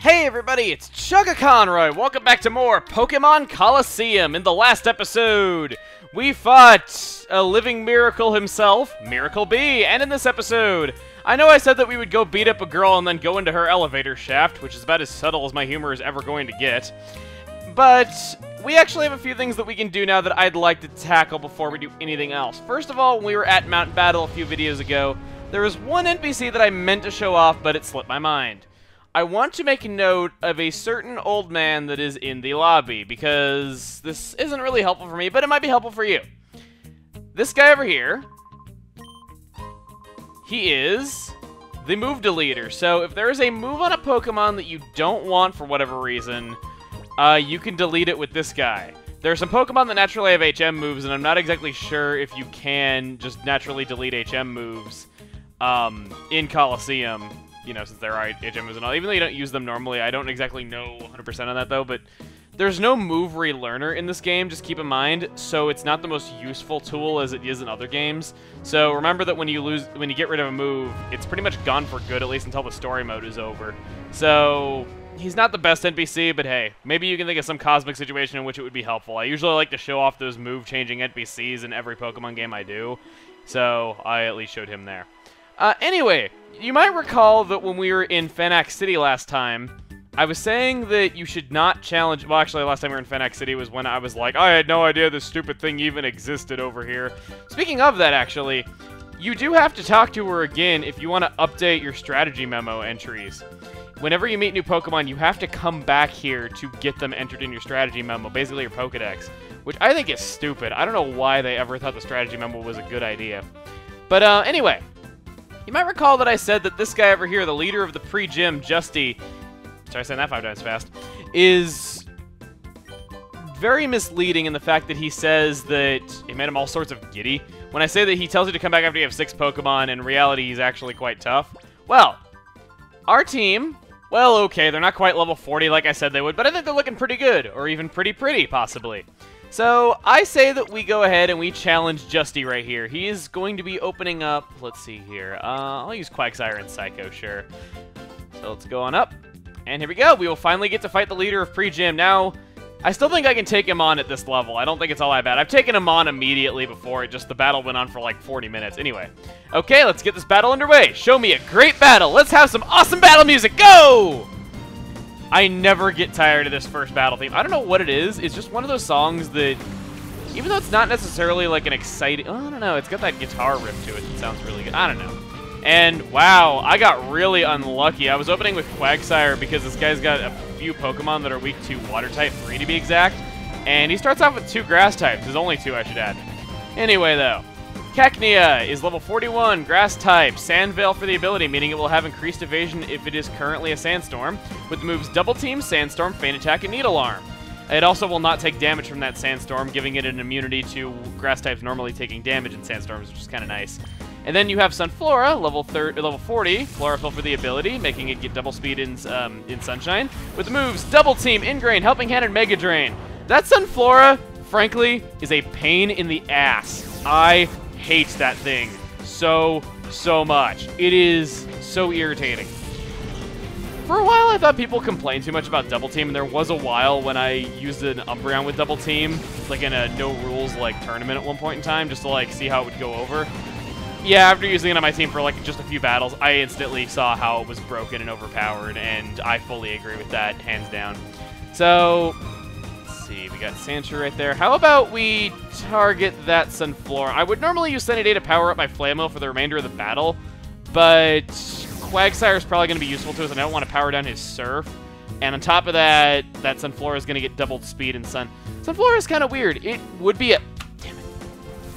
Hey everybody, it's Chugga Conroy! Welcome back to more Pokémon Colosseum! In the last episode, we fought a living miracle himself, Miracle B, and in this episode, I know I said that we would go beat up a girl and then go into her elevator shaft, which is about as subtle as my humor is ever going to get, but we actually have a few things that we can do now that I'd like to tackle before we do anything else. First of all, when we were at Mountain Battle a few videos ago, there was one NPC that I meant to show off, but it slipped my mind. I want to make a note of a certain old man that is in the lobby, because this isn't really helpful for me, but it might be helpful for you. This guy over here, he is the move deleter. So if there is a move on a Pokemon that you don't want for whatever reason, you can delete it with this guy. There are some Pokemon that naturally have HM moves, and I'm not exactly sure if you can just naturally delete HM moves in Colosseum. You know, since there are HM moves and all. Even though you don't use them normally, I don't exactly know 100% on that, though. But there's no move relearner in this game, just keep in mind. So it's not the most useful tool as it is in other games. So remember that when you get rid of a move, it's pretty much gone for good, at least until the story mode is over. So he's not the best NPC, but hey, maybe you can think of some cosmic situation in which it would be helpful. I usually like to show off those move-changing NPCs in every Pokemon game I do. So I at least showed him there. Anyway, you might recall that when we were in Fennec City last time, I was saying that you should not challenge... Well, actually, last time we were in Fennec City was when I was like, I had no idea this stupid thing even existed over here. Speaking of that, actually, you do have to talk to her again if you want to update your strategy memo entries. Whenever you meet new Pokemon, you have to come back here to get them entered in your strategy memo, basically your Pokedex, which I think is stupid. I don't know why they ever thought the strategy memo was a good idea. But anyway... You might recall that I said that this guy over here, the leader of the pre-gym, Justy, sorry, saying that 5 times fast, is very misleading in the fact that he says that it made him all sorts of giddy. When I say that he tells you to come back after you have 6 Pokemon, in reality he's actually quite tough. Well, our team, well, okay, they're not quite level 40 like I said they would, but I think they're looking pretty good, or even pretty, possibly. So, I say that we go ahead and we challenge Justy right here. He is going to be opening up, let's see here, I'll use Quagsire and Psycho, sure. So let's go on up, and here we go. We will finally get to fight the leader of pre-gym. Now, I still think I can take him on at this level. I don't think it's all that bad. I've taken him on immediately before, just the battle went on for like 40 minutes. Anyway, okay, let's get this battle underway. Show me a great battle. Let's have some awesome battle music. Go! I never get tired of this first battle theme. I don't know what it is. It's just one of those songs that, even though it's not necessarily like an exciting... Oh, I don't know. It's got that guitar riff to it that sounds really good. I don't know. And, wow, I got really unlucky. I was opening with Quagsire because this guy's got a few Pokemon that are weak to Water-type 3 to be exact. And he starts off with 2 Grass types. There's only 2, I should add. Anyway, though. Cacnea is level 41, Grass type, Sandveil for the ability, meaning it will have increased evasion if it is currently a Sandstorm, with the moves Double Team, Sandstorm, Feint Attack, and Needle Arm. It also will not take damage from that Sandstorm, giving it an immunity to Grass types normally taking damage in Sandstorms, which is kind of nice. And then you have Sunflora, level 40, Chlorophyll for the ability, making it get double speed in Sunshine, with the moves Double Team, Ingrain, Helping Hand, and Mega Drain. That Sunflora, frankly, is a pain in the ass. I hate that thing so much. It is so irritating. For a while, I thought people complained too much about Double Team, and there was a while when I used an Umbreon with Double Team, like in a no-rules like tournament at one point in time, just to like see how it would go over. Yeah, after using it on my team for like just a few battles, I instantly saw how it was broken and overpowered, and I fully agree with that, hands down. So... see, we got Sandshrew right there. How about we target that Sunflora? I would normally use Sunny Day to power up my Flamel for the remainder of the battle, but Quagsire is probably going to be useful to us, and I don't want to power down his Surf. And on top of that, that Sunflora is going to get doubled speed in Sun. Sunflora is kind of weird. It would be a... damn it.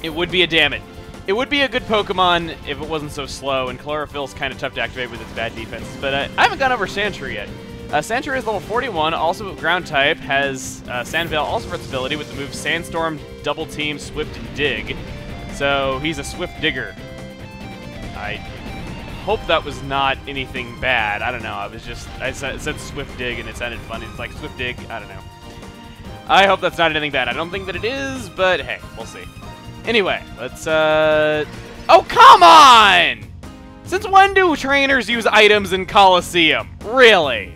It would be a damn it. It would be a good Pokemon if it wasn't so slow, and Chlorophyll's kind of tough to activate with its bad defenses, but I haven't gone over Sandshrew yet. Sandshrew is level 41, also ground type, has Sandveil also for its ability with the move Sandstorm, Double Team, Swift, and Dig. So he's a Swift Digger. I hope that was not anything bad. I don't know. I said Swift Dig and it sounded funny. It's like Swift Dig. I don't know. I hope that's not anything bad. I don't think that it is, but hey, we'll see. Anyway, let's oh, come on! Since when do trainers use items in Colosseum? Really?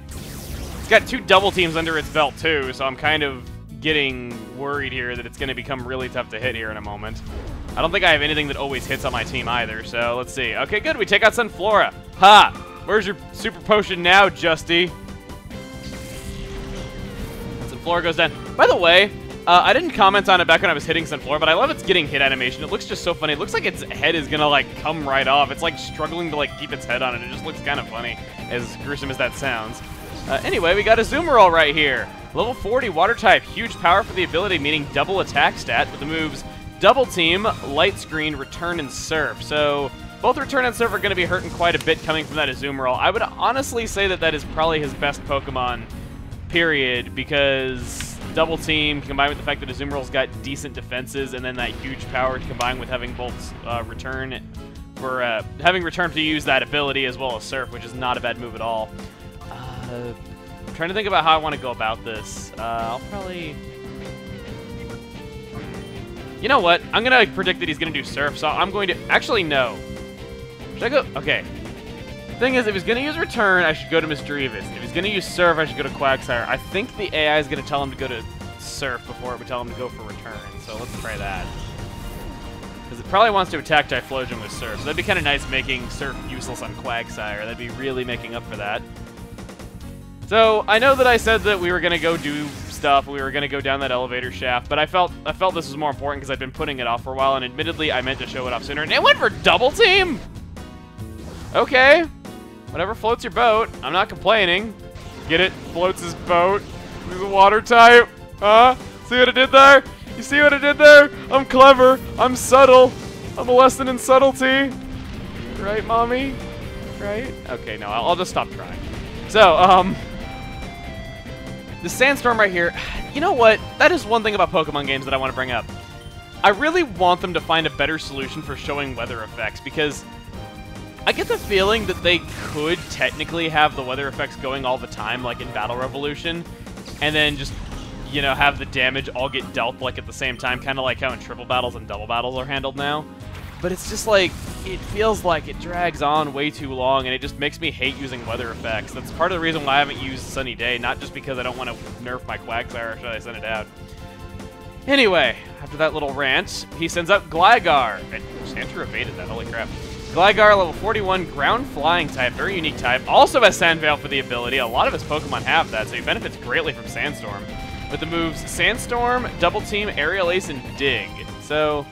got 2 double teams under its belt, too, so I'm kind of getting worried here that it's going to become really tough to hit here in a moment. I don't think I have anything that always hits on my team either, so let's see. Okay, good. We take out Sunflora. Ha! Where's your super potion now, Justy? Sunflora goes down. By the way, I didn't comment on it back when I was hitting Sunflora, but I love its getting hit animation. It looks just so funny. It looks like its head is gonna, like, come right off. It's, like, struggling to, like, keep its head on it. It just looks kind of funny, as gruesome as that sounds. Anyway, we got a Zoomerall right here. Level 40 water type. Huge power for the ability, meaning double attack stat with the moves Double Team, Light Screen, Return, and Surf. So both Return and Surf are going to be hurting quite a bit coming from that Azumarill. I would honestly say that that is probably his best Pokemon, period, because Double Team combined with the fact that Azumarill's got decent defenses and then that huge power combined with having both Return for having Return to use that ability as well as Surf, which is not a bad move at all. I'm trying to think about how I want to go about this. I'll probably... You know what? I'm going to predict that he's going to do Surf, so I'm going to... Actually, no. Should I go... Okay. The thing is, if he's going to use Return, I should go to Misdreavus. If he's going to use Surf, I should go to Quagsire. I think the AI is going to tell him to go to Surf before it would tell him to go for Return, so let's try that. Because it probably wants to attack Typhlosion with Surf, so that'd be kind of nice making Surf useless on Quagsire. That'd be really making up for that. So, I know that I said that we were going to go do stuff, we were going to go down that elevator shaft, but I felt this was more important because I've been putting it off for a while, and admittedly, I meant to show it off sooner, and it went for Double Team! Okay. Whatever floats your boat. I'm not complaining. Get it? Floats his boat. He's a water type. Huh? See what I did there? You see what I did there? I'm clever. I'm subtle. I'm a lesson in subtlety. Right, Mommy? Right? Okay, no, I'll just stop trying. So, the Sandstorm right here, you know what? That is one thing about Pokemon games that I want to bring up. I really want them to find a better solution for showing weather effects, because I get the feeling that they could technically have the weather effects going all the time, like in Battle Revolution, and then just, you know, have the damage all get dealt, like, at the same time, kind of like how in triple battles and double battles are handled now. But it's just like, it feels like it drags on way too long, and it just makes me hate using weather effects. That's part of the reason why I haven't used Sunny Day, not just because I don't want to nerf my Quagsire or should I send it out. Anyway, after that little rant, he sends out Gligar. And Sandshrew evaded that, holy crap. Gligar, level 41, ground flying type, very unique type. Also has Sandveil for the ability. A lot of his Pokemon have that, so he benefits greatly from Sandstorm. With the moves Sandstorm, Double Team, Aerial Ace, and Dig. So,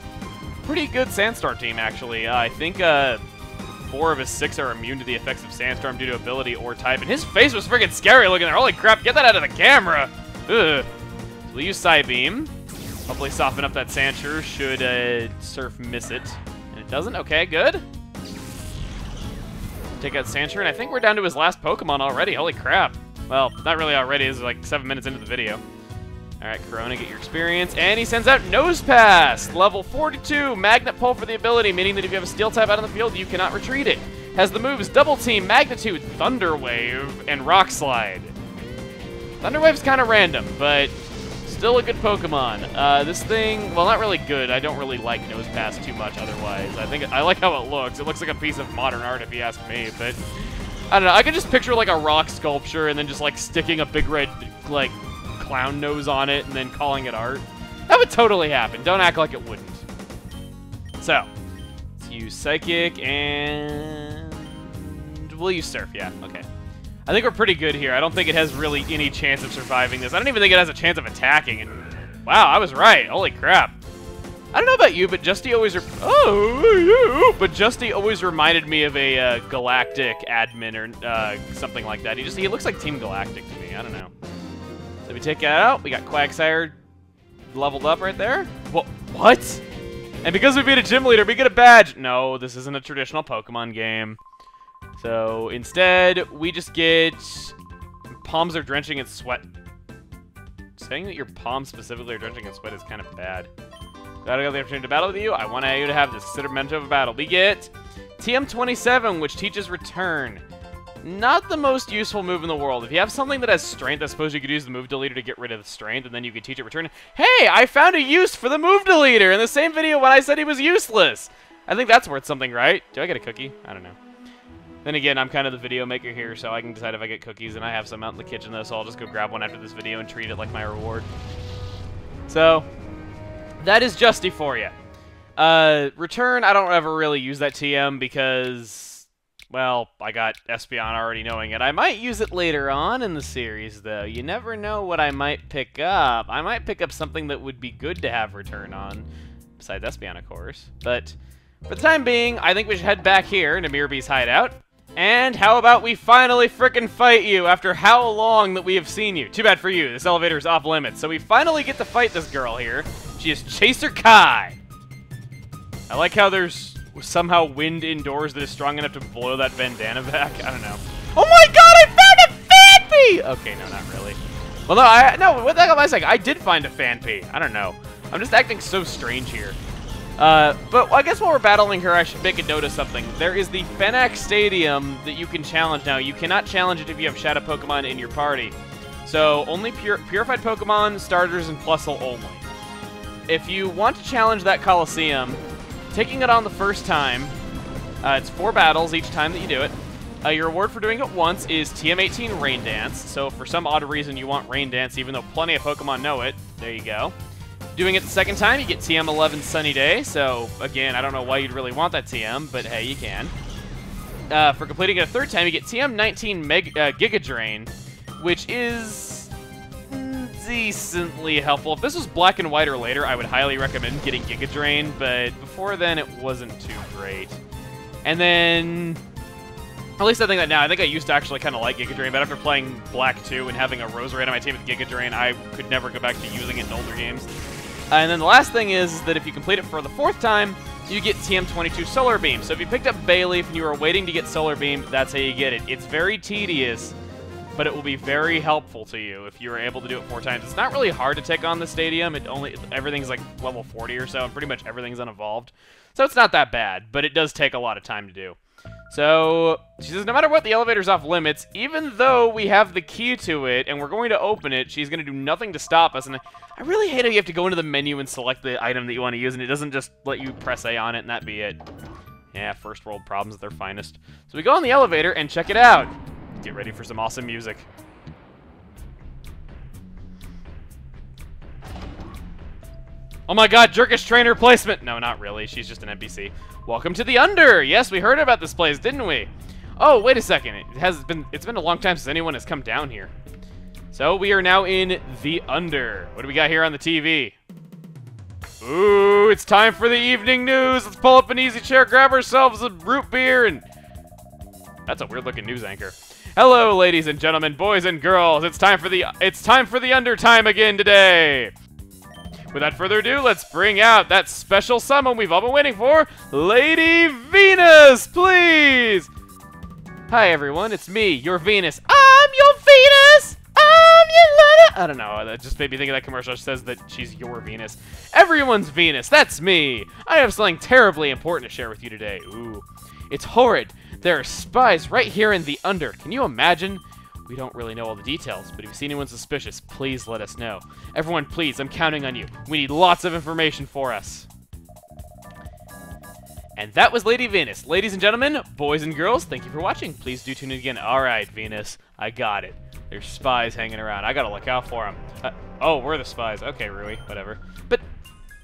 pretty good Sandstorm team, actually. I think 4 of his 6 are immune to the effects of Sandstorm due to ability or type. And his face was freaking scary looking there. Holy crap, get that out of the camera! Ugh. So we'll use Psybeam. Hopefully soften up that Sandshrew should Surf miss it. And it doesn't? Okay, good. Take out Sandshrew, and I think we're down to his last Pokemon already. Holy crap. Well, not really already. It's like 7 minutes into the video. Alright, Corona, get your experience. And he sends out Nosepass! Level 42, Magnet Pull for the ability, meaning that if you have a Steel type out on the field, you cannot retreat it. Has the moves Double Team, Magnitude, Thunder Wave, and Rock Slide. Thunder Wave's kind of random, but still a good Pokemon. This thing, well, not really good. I don't really like Nosepass too much otherwise. I like how it looks. It looks like a piece of modern art if you ask me, but I don't know. I could just picture like a rock sculpture and then just like sticking a big red, like, clown nose on it and then calling it art. That would totally happen. Don't act like it wouldn't. So, let's use Psychic and we'll use Surf. Yeah, okay. I think we're pretty good here. I don't think it has really any chance of surviving this. I don't even think it has a chance of attacking. And wow, I was right. Holy crap. I don't know about you, but Justy always Justy always reminded me of a Galactic admin or something like that. He looks like Team Galactic to me. I don't know. So we take that out. We got Quagsire leveled up right there. What? And because we beat a gym leader, we get a badge. No, this isn't a traditional Pokemon game. So instead, we just get palms are drenching in sweat. Saying that your palms specifically are drenching in sweat is kind of bad. Glad I got the opportunity to battle with you. I want you to have this. Consider memento of a battle. We get TM27, which teaches Return. Not the most useful move in the world. If you have something that has Strength, I suppose you could use the move deleter to get rid of the Strength, and then you could teach it Return. Hey, I found a use for the move deleter in the same video when I said he was useless. I think that's worth something, right? Do I get a cookie? I don't know. Then again, I'm kind of the video maker here, so I can decide if I get cookies, and I have some out in the kitchen, though, so I'll just go grab one after this video and treat it like my reward. So, that is Justy for you. Return, I don't ever really use that TM because, well, I got Espeon already knowing it. I might use it later on in the series, though. You never know what I might pick up. I might pick up something that would be good to have Return on, besides Espeon, of course. But for the time being, I think we should head back here to Mirabé's hideout. And how about we finally frickin' fight you after how long that we have seen you? Too bad for you, this elevator is off limits. So we finally get to fight this girl here. She is Chaser Kai. I like how there's somehow wind indoors that is strong enough to blow that bandana back. I don't know. Oh my god, I found a Phanpy! Okay, no, not really. Well, no, what the hell am I saying? I did find a Phanpy. I don't know. I'm just acting so strange here. But I guess while we're battling her, I should make a note of something. There is the Fennec Stadium that you can challenge now. You cannot challenge it if you have Shadow Pokemon in your party. So, only Purified Pokemon, Starters, and Plusle only. If you want to challenge that Colosseum, taking it on the first time, it's 4 battles each time that you do it. Your reward for doing it once is TM18 Rain Dance. So, for some odd reason, you want Rain Dance, even though plenty of Pokemon know it. There you go. Doing it the second time, you get TM11 Sunny Day, so again, I don't know why you'd really want that TM, but hey, you can. For completing it a third time, you get TM19 Giga Drain, which is decently helpful. If this was Black and White or later, I would highly recommend getting Giga Drain, but before then, it wasn't too great. And then, at least I think that now, I think I used to actually kind of like Giga Drain, but after playing Black 2 and having a Roserade on my team with Giga Drain, I could never go back to using it in older games. And then the last thing is that if you complete it for the 4th time, you get TM22 Solar Beam. So if you picked up Bayleaf and you were waiting to get Solar Beam, that's how you get it. It's very tedious, but it will be very helpful to you if you were able to do it 4 times. It's not really hard to take on the stadium. Everything's like level 40 or so, and pretty much everything's unevolved. So it's not that bad, but it does take a lot of time to do. So, she says, no matter what, the elevator's off limits. Even though we have the key to it, and we're going to open it, she's going to do nothing to stop us. And I really hate how you have to go into the menu and select the item that you want to use, and it doesn't just let you press A on it, and that be it. Yeah, first world problems at their finest. So we go on the elevator and check it out. Get ready for some awesome music. Oh my god, Jerkish trainer placement! No, not really. She's just an NPC. Welcome to the Under! Yes, we heard about this place, didn't we? Oh, wait a second. It's been a long time since anyone has come down here. So, we are now in the Under. What do we got here on the TV? Ooh, it's time for the evening news! Let's pull up an easy chair, grab ourselves a root beer, and... That's a weird-looking news anchor. Hello, ladies and gentlemen, boys and girls. It's time for the Under time again today! Without further ado, let's bring out that special summon we've all been waiting for, Lady Venus, please! Hi everyone, it's me, your Venus. I'm your Venus! I'm your Luna! I don't know, that just made me think of that commercial that says that she's your Venus. Everyone's Venus, that's me! I have something terribly important to share with you today. Ooh, it's horrid. There are spies right here in the Under. Can you imagine? We don't really know all the details, but if you see anyone suspicious, please let us know. Everyone, please, I'm counting on you. We need lots of information for us. And that was Lady Venus. Ladies and gentlemen, boys and girls, thank you for watching. Please do tune in again. Alright, Venus, I got it. There's spies hanging around. I gotta look out for them. Oh, we're the spies. Okay, Rui, whatever. But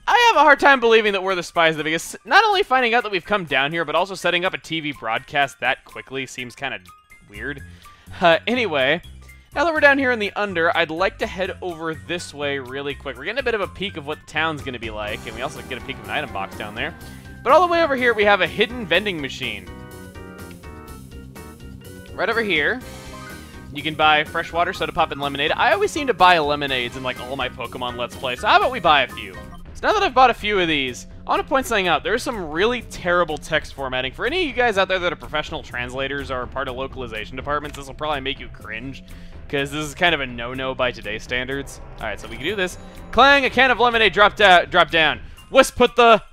I have a hard time believing that we're the spies, because not only finding out that we've come down here, but also setting up a TV broadcast that quickly seems kind of weird. Anyway, now that we're down here in the Under, I'd like to head over this way really quick. We're getting a bit of a peek of what the town's going to be like, and we also get a peek of an item box down there. But all the way over here, we have a hidden vending machine. Right over here, you can buy fresh water, soda pop, and lemonade. I always seem to buy lemonades in like all my Pokemon Let's Play, so how about we buy a few? So now that I've bought a few of these, I want to point something out. There's some really terrible text formatting. For any of you guys out there that are professional translators or part of localization departments, this will probably make you cringe, because this is kind of a no-no by today's standards. Alright, so we can do this. Clang, a can of lemonade dropped down. Wisp, put the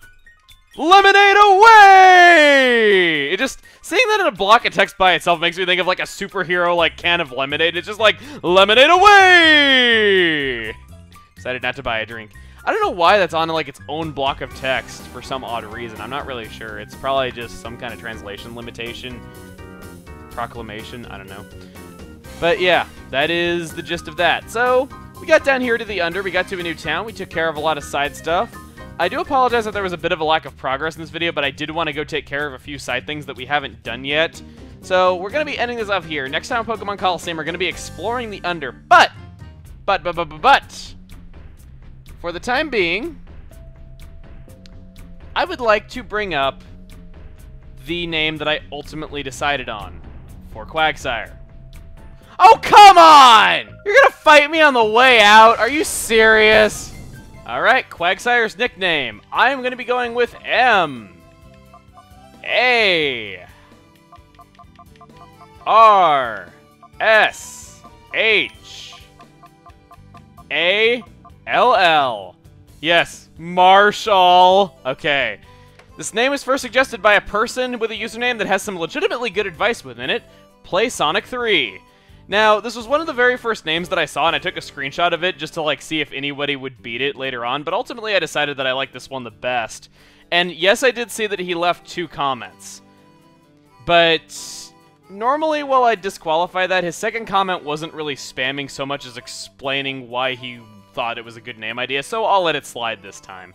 lemonade away! It just, seeing that in a block of text by itself makes me think of like a superhero like can of lemonade. It's just like, lemonade away! Decided not to buy a drink. I don't know why that's on like its own block of text for some odd reason. I'm not really sure. It's probably just some kind of translation limitation. proclamation. I don't know. But yeah, that is the gist of that. So, we got down here to the Under. We got to a new town. We took care of a lot of side stuff. I do apologize that there was a bit of a lack of progress in this video, but I did want to go take care of a few side things that we haven't done yet. So, we're going to be ending this off here. Next time on Pokemon Colosseum, we're going to be exploring the Under. But, for the time being, I would like to bring up the name that I ultimately decided on for Quagsire. Oh, come on! You're gonna fight me on the way out? Are you serious? Alright, Quagsire's nickname. I'm gonna be going with M. A. R. S. H. A. L. L. Yes, Marshall. Okay. This name was first suggested by a person with a username that has some legitimately good advice within it. Play Sonic 3. Now, this was one of the very first names that I saw, and I took a screenshot of it just to, like, see if anybody would beat it later on, but ultimately I decided that I liked this one the best. And yes, I did see that he left 2 comments. But normally, while I disqualify that, his second comment wasn't really spamming so much as explaining why he thought it was a good name idea, so I'll let it slide this time.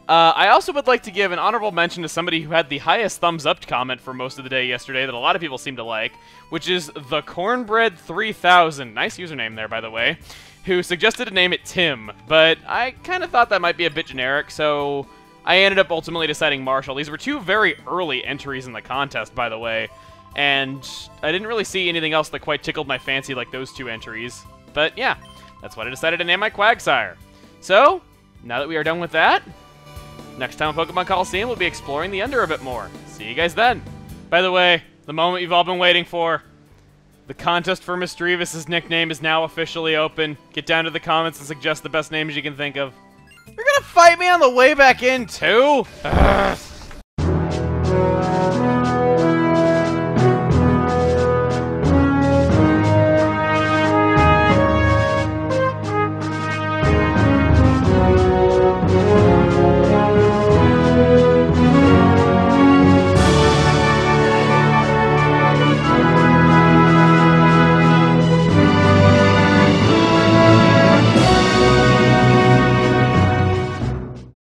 I also would like to give an honorable mention to somebody who had the highest thumbs up comment for most of the day yesterday that a lot of people seem to like, which is the Cornbread 3000. Nice username there, by the way. Who suggested to name it Tim, but I kind of thought that might be a bit generic, so I ended up ultimately deciding Marshall. These were 2 very early entries in the contest, by the way, and I didn't really see anything else that quite tickled my fancy like those 2 entries. But yeah, that's what I decided to name my Quagsire. So, now that we are done with that, next time on Pokemon Colosseum, we'll be exploring the Under a bit more. See you guys then. By the way, the moment you've all been waiting for. The contest for Misdreavus' nickname is now officially open. Get down to the comments and suggest the best names you can think of. You're gonna fight me on the way back in, too? Ugh.